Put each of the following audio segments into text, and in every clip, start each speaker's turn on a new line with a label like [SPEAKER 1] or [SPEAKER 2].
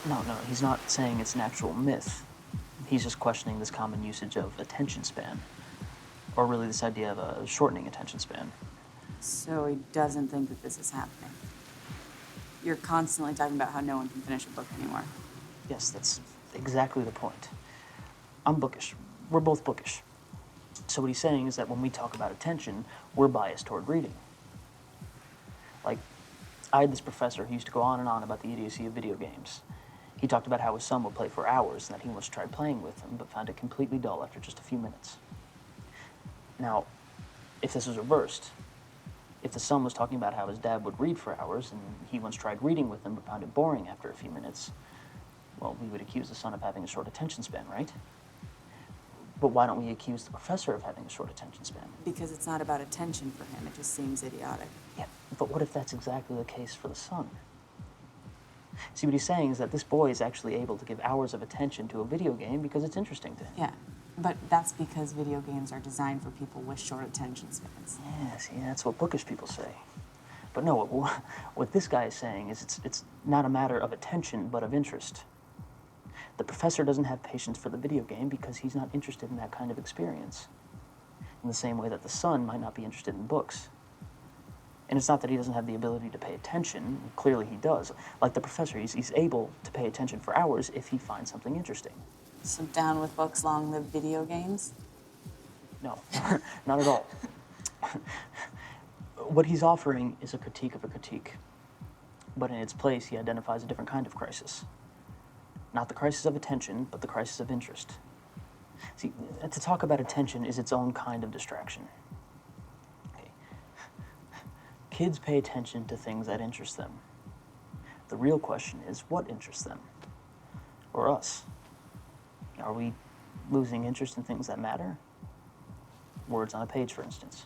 [SPEAKER 1] No, he's not saying it's an actual myth. He's just questioning this common usage of attention span, or really this idea of a shortening attention span.
[SPEAKER 2] So he doesn't think that this is happening. You're constantly talking about how no one can finish a book anymore.
[SPEAKER 1] Yes, that's exactly the point. I'm bookish. We're both bookish. So what he's saying is that when we talk about attention, we're biased toward reading. Like, I had this professor who used to go on and on about the idiocy of video games. He talked about how his son would play for hours and that he once tried playing with them, but found it completely dull after just a few minutes. Now, if this was reversed, if the son was talking about how his dad would read for hours and he once tried reading with him but found it boring after a few minutes, well, we would accuse the son of having a short attention span, right? But why don't we accuse the professor of having a short attention span?
[SPEAKER 2] Because it's not about attention for him. It just seems idiotic.
[SPEAKER 1] Yeah, but what if that's exactly the case for the son? See, what he's saying is that this boy is actually able to give hours of attention to a video game because it's interesting to him.
[SPEAKER 2] Yeah, but that's because video games are designed for people with short attention spans.
[SPEAKER 1] Yeah, see, that's what bookish people say. But no, what this guy is saying is it's not a matter of attention, but of interest. The professor doesn't have patience for the video game because he's not interested in that kind of experience. In the same way that the son might not be interested in books. And it's not that he doesn't have the ability to pay attention. Clearly he does. Like the professor, he's able to pay attention for hours if he finds something interesting.
[SPEAKER 2] So down with books, long live video games?
[SPEAKER 1] No, not at all. What he's offering is a critique of a critique. But in its place, he identifies a different kind of crisis. Not the crisis of attention, but the crisis of interest. See, to talk about attention is its own kind of distraction. Okay. Kids pay attention to things that interest them. The real question is, what interests them? Or us? Are we losing interest in things that matter? Words on a page, for instance.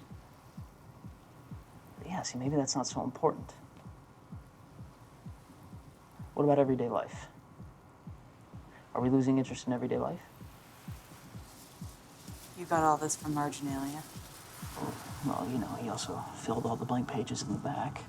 [SPEAKER 1] But yeah, see, maybe that's not so important. What about everyday life? Are we losing interest in everyday life?
[SPEAKER 2] You got all this from marginalia.
[SPEAKER 1] Well, you know, he also filled all the blank pages in the back.